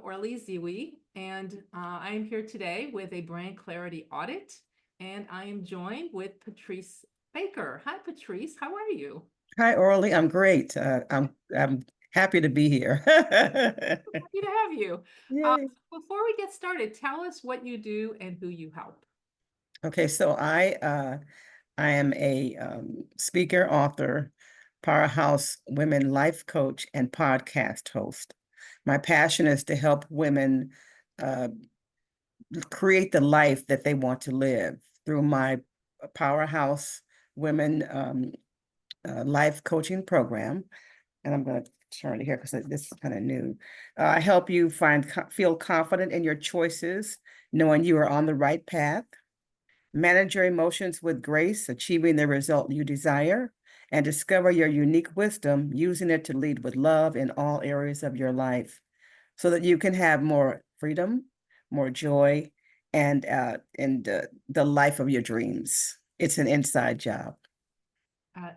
Orly Ziwi, and I am here today with a brand clarity audit, and I am joined with Patrice Baker. Hi, Patrice. How are you? Hi, Orly. I'm great. I'm happy to be here. Happy to have you. Uh, Yay. Before we get started, tell us what you do and who you help. Okay, so I am a speaker, author, powerhouse women life coach, and podcast host. My passion is to help women uh, create the life that they want to live through my powerhouse women life coaching program. And I'm going to turn it here because this is kind of new. I help you feel confident in your choices, knowing you are on the right path, manage your emotions with grace, achieving the result you desire, and discover your unique wisdom, using it to lead with love in all areas of your life so that you can have more freedom, more joy, and the life of your dreams. It's an inside job.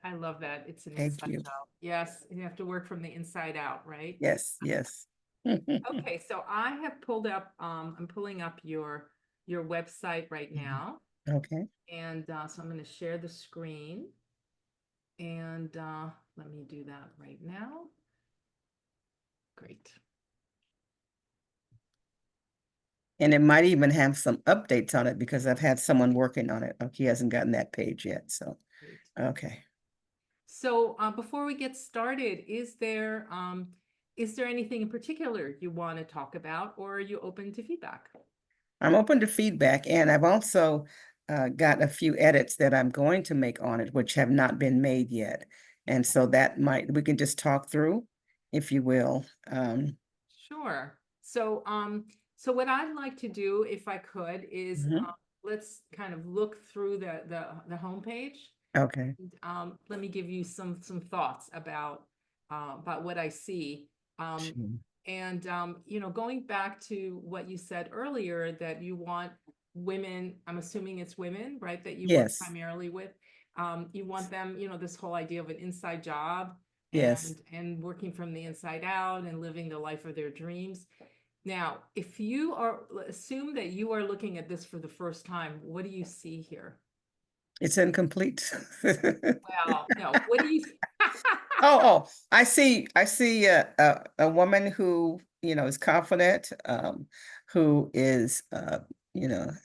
I love that. It's an Thank inside you. job. Yes, you have to work from the inside out, right? Yes, yes. Okay, so I have pulled up, I'm pulling up your website right now. Okay. And so I'm going to share the screen. And let me do that right now. Great. And it might even have some updates on it because I've had someone working on it. He hasn't gotten that page yet. So, Great. okay. So before we get started, is there anything in particular you want to talk about, or are you open to feedback? I'm open to feedback. And I've also got a few edits that I'm going to make on it, which have not been made yet. And so we can just talk through, if you will. Sure. So what I'd like to do, if I could, is Mhm. let's kind of look through the homepage. Okay. Let me give you some thoughts about what I see. Um, Sure. and going back to what you said earlier, that you want women, I'm assuming it's women, right, that you work Yes. primarily with. You want them, this whole idea of an inside job Yes. and working from the inside out and living the life of their dreams. Now, if you are assume that you are looking at this for the first time, what do you see here? It's incomplete. Well, no, what do you see? I see a woman who, is confident, who is,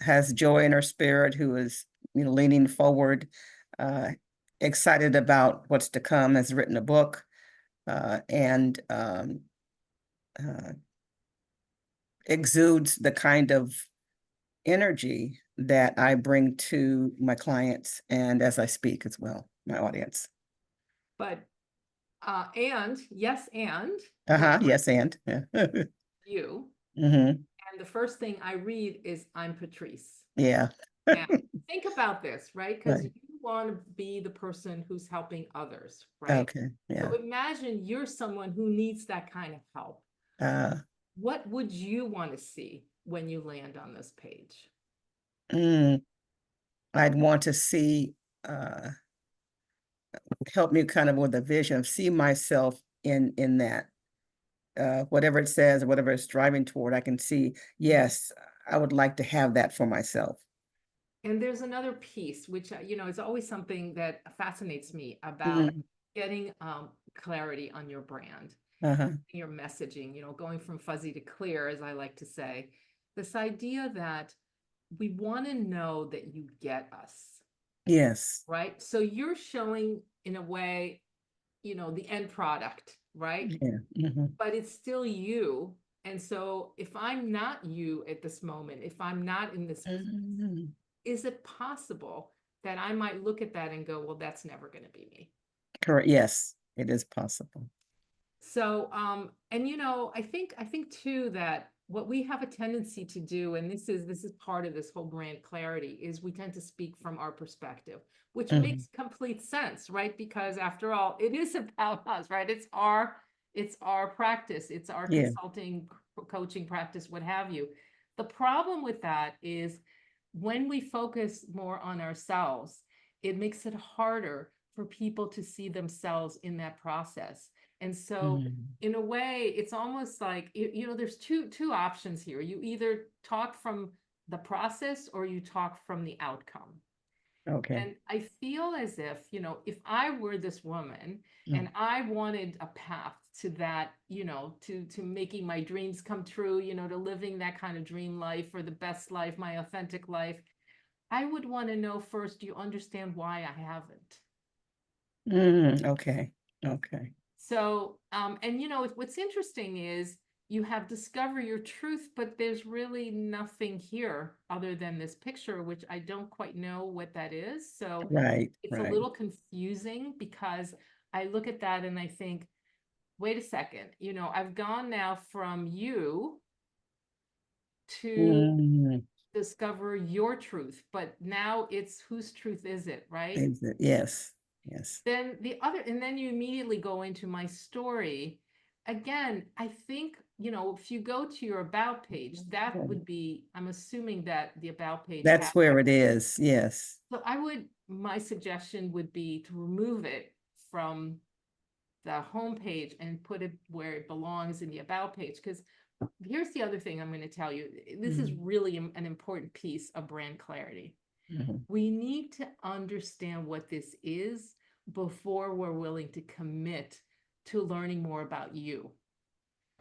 has joy in her spirit, who is, leaning forward, uh, excited about what's to come, has written a book, and uh, exudes the kind of energy that I bring to my clients and as I speak as well, my audience. But and yes, and Uh-huh. then Yes, and yeah. you. Hmm. And the first thing I read is I'm Patrice. Yeah. Now, think about this, right? Because Right. you want to be the person who's helping others, right? Okay. So Yeah. imagine you're someone who needs that kind of help. Uh, What would you want to see when you land on this page? mm, I'd want to see, help me kind of with a vision of see myself in that, whatever it says, whatever it's driving toward, I can see, yes, I would like to have that for myself. And there's another piece, which, is always something that fascinates me about Mm, getting clarity on your brand, uh-huh. your messaging, going from fuzzy to clear, as I like to say. This idea that we want to know that you get us, Yes. right? So you're showing, in a way, the end product, right? Yeah. Mhm. But it's still you. And so if I'm not you at this moment, if I'm not in this, Mhm. is it possible that I might look at that and go, well, that's never going to be me? Correct. Yes, it is possible. So, and I think too that what we have a tendency to do, and this is part of this whole brand clarity, is we tend to speak from our perspective, which Mhm. makes complete sense, right? Because after all, it is about us, right? It's our practice, it's our Yeah. consulting, coaching practice, what have you. The problem with that is when we focus more on ourselves, it makes it harder for people to see themselves in that process. And so Mm. in a way, it's almost like, there's two options here. You either talk from the process or you talk from the outcome. Okay. And I feel as if, if I were this woman Mm. and I wanted a path to that, to making my dreams come true, to living that kind of dream life or the best life, my authentic life, I would want to know first, do you understand why I haven't? Okay. Okay. So, and what's interesting is you have discover your truth, but there's really nothing here other than this picture, which I don't quite know what that is. So Right. it's a Right. little confusing because I look at that and I think, wait a second, I've gone now from you to Mm. discover your truth, but now it's whose truth is it, right? Is it? Yes. Yes. And then you immediately go into my story. Again, I think, if you go to your about page, that Yeah. would be, I'm assuming that the about page has, That's where it is. Yes. so my suggestion would be to remove it from the home page and put it where it belongs in the about page. Because here's the other thing I'm going to tell you. This is Mm. really an important piece of brand clarity. Mhm. We need to understand what this is before we're willing to commit to learning more about you.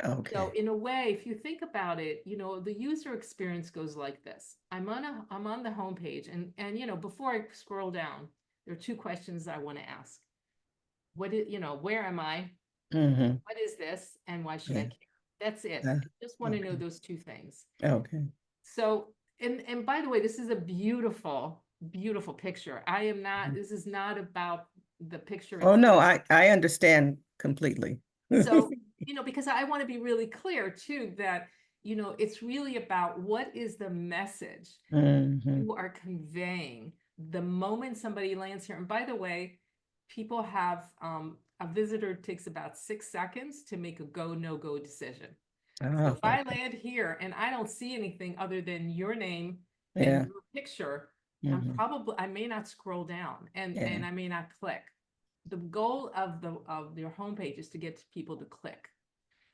So Okay. in a way, if you think about it, the user experience goes like this. I'm on the homepage and before I scroll down, there are two questions I want to ask. Where am I? Mm-hmm. What is this? And why should I Yeah. care? That's it. Uh, I just want to know okay. those two things. Okay. So, and by the way, this is a beautiful, beautiful picture. This is not about the picture Oh itself. no, I understand completely. So, because I want to be really clear too, that, it's really about what is the message Hmm. you are conveying the moment somebody lands here. And by the way, people have, a visitor takes about 6 seconds to make a go, no go decision. So Oh, if I land here and I don't see anything other than your name and yeah. your picture, Hmm. I may not scroll down Yeah. and I may not click. The goal of your homepage is to get people to click.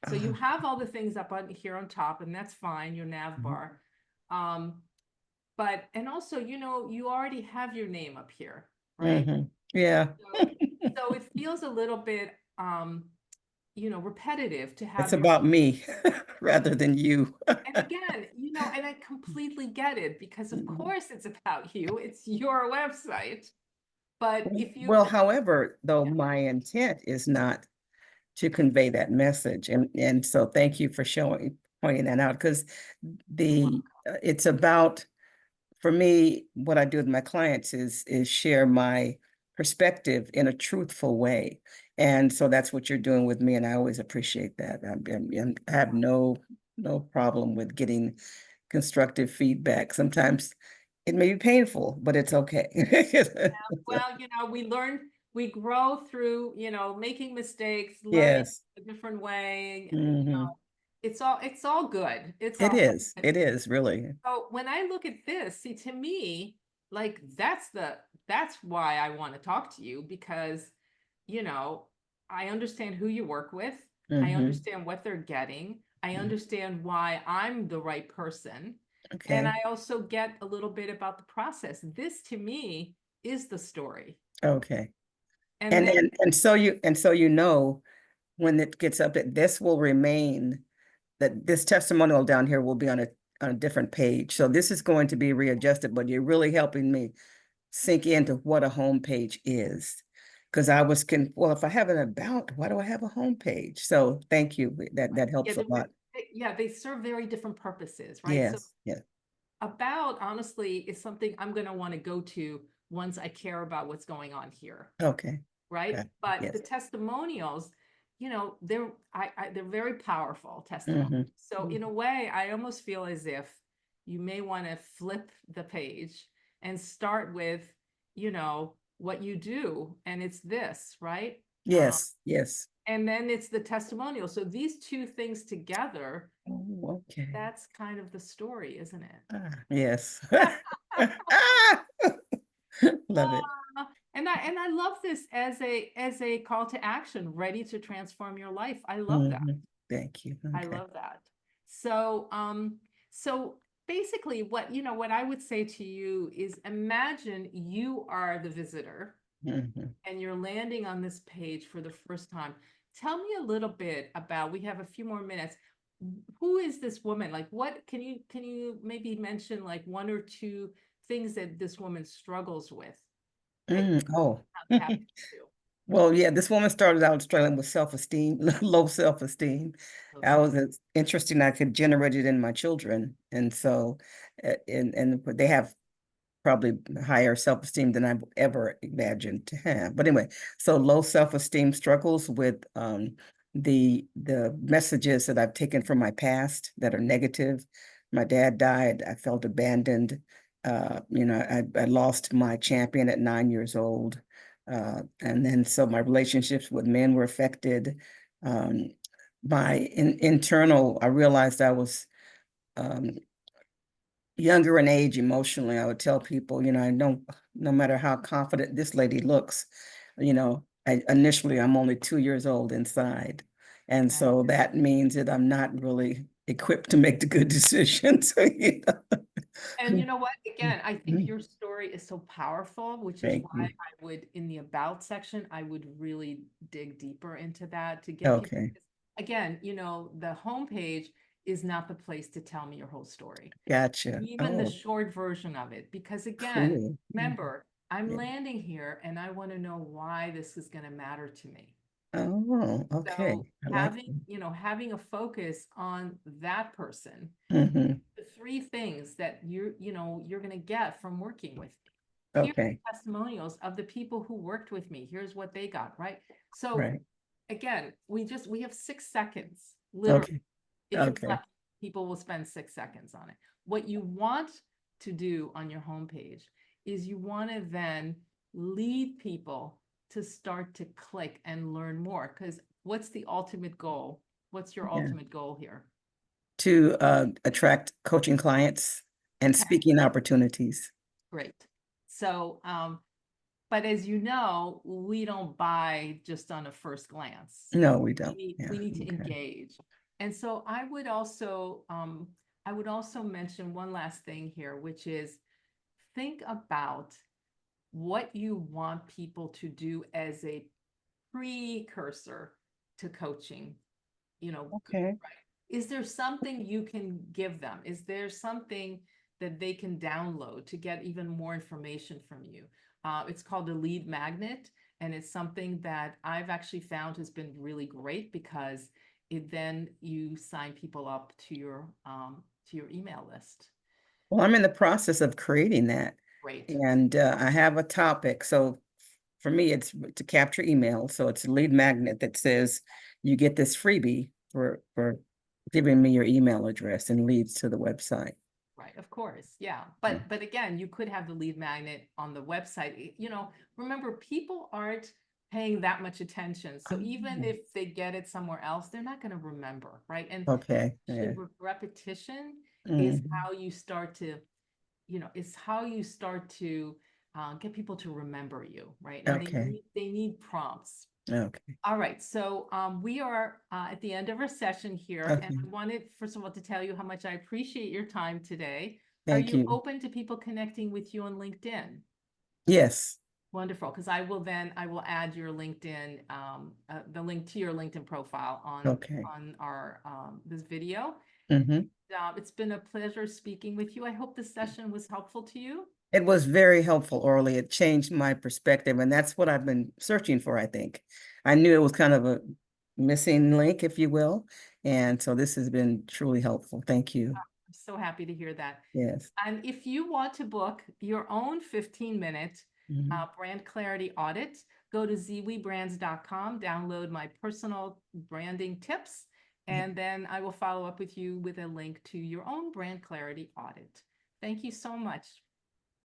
So you Uh, have all the things up on here on top, and that's fine, your nav bar. Um, and also, you already have your name up here, right? hmm. Yeah. So, so it feels a little bit repetitive to It's have your. about me rather than you. And again, and I completely get it because of Mhm. course it's about you. It's your website. But if you, Well, however, though, my intent is not to convey that message. And so thank you for pointing that out, because it's about, for me, what I do with my clients is share my perspective in a truthful way. And so that's what you're doing with me, and I always appreciate that. I have no problem with getting constructive feedback. Sometimes it may be painful, but it's okay. well, we grow through, making mistakes, learning Yes. a different way. Hmm. It's all good. It's It all is. good. It is really. So when I look at this, see, to me, like that's why I want to talk to you because, you know, I understand who you work with. I Hmm. understand what they're getting. I understand why I'm the right person. And Okay. I also get a little bit about the process. This to me is the story. Okay. And And then so you know, when it gets up, that this will remain, that this testimonial down here will be on a different page. So this is going to be readjusted, but you're really helping me sink into what a home page is. Because I was well, if I have an about, why do I have a home page? So thank you. That yeah, helps a lot. they serve very different purposes, right? So Yes. Yes. about honestly is something I'm going to want to go to once I care about what's going on here, Okay. right? Got it. But the Yes. testimonials, they're very powerful testimonials. Hmm. So in a way, I almost feel as if you may want to flip the page and start with, what you do, and it's this, right? Yes. Yes. And then it's the testimonial. So these two things together, Oh, okay. that's kind of the story, isn't it? Yes. Ah, love it. And I love this as a call to action, ready to transform your life. I love that. Mhm. Thank you. I Okay. love that. So, so basically what I would say to you is imagine you are the visitor Mhm. and you're landing on this page for the first time. Tell me a little bit about, we have a few more minutes. Who is this woman? Like, what can you maybe mention like one or two things that this woman struggles with that you Oh. tap into? Well, yeah, this woman started out struggling with self-esteem, low self-esteem. Low I self. was it's interesting. I could generate it in my children, and so, and they have probably higher self-esteem than I've ever imagined to have. But anyway, so low self-esteem struggles with the messages that I've taken from my past that are negative. My dad died. I felt abandoned. I lost my champion at 9 years old. And then so my relationships with men were affected. Um, internal, I realized I was um, younger in age emotionally. I would tell people, I know no matter how confident this lady looks, initially I'm only 2 years old inside. And Right. so that means that I'm not really equipped to make the good decisions. And you know what? Again, I think your story is so powerful, which is Thank why you. I would, in the about section, I would really dig deeper into that to get people. Okay, Again, the homepage is not the place to tell me your whole story, gotcha. even the Oh, short version of it. Because again, cool. remember, I'm Yeah. landing here and I want to know why this is going to matter to me. Oh, okay. So I like having a focus on that person, that. the three things that you're going to get from working with me. Here's the Okay, testimonials of the people who worked with me. Here's what they got, right? So right. again, we have 6 seconds, literally. Okay, If you're okay. lucky, people will spend 6 seconds on it. What you want to do on your homepage is you want to then lead people to start to click and learn more. Because what's the ultimate goal? What's your Yeah. ultimate goal here? To attract coaching clients and Okay, speaking opportunities. great. So, but as you know, we don't buy just on a first glance. No, we We don't. need Yeah. we need to Okay. engage. And so I would also mention one last thing here, which is think about what you want people to do as a precursor to coaching. Okay. Right? Is there something you can give them? Is there something that they can download to get even more information from you? It's called a lead magnet, and it's something that I've actually found has been really great because then you sign people up to your email list. Well, I'm in the process of creating that, Great. and I have a topic. So for me, it's to capture email. So it's a lead magnet that says you get this freebie for giving me your email address and leads to the website. Right, of course. Yeah. Mm. But again, you could have the lead magnet on the website. Remember, people aren't paying that much attention. So even Oh, if they get it somewhere else, they're not going to remember, right? And okay. Yeah. repetition is Mhm. how you start to, is how you start to get people to remember you, right? And Okay. they need prompts. Okay. All right, so we are at the end of our session here, and Okay. I wanted, first of all, to tell you how much I appreciate your time today. Are Thank you you. open to people connecting with you on LinkedIn? Yes. Wonderful, because I will add your LinkedIn, the link to your LinkedIn profile Okay. on our this video. Hmm. It's been a pleasure speaking with you. I hope this session was helpful to you. It was very helpful, Orly. It changed my perspective, and that's what I've been searching for, I think. I knew it was kind of a missing link, if you will. And so this has been truly helpful. Thank you. I'm so happy to hear that. Yes. And if you want to book your own 15-minute Mhm. brand clarity audit, go to zwebrands.com, download my personal branding tips, Yeah. and then I will follow up with you with a link to your own brand clarity audit. Thank you so much.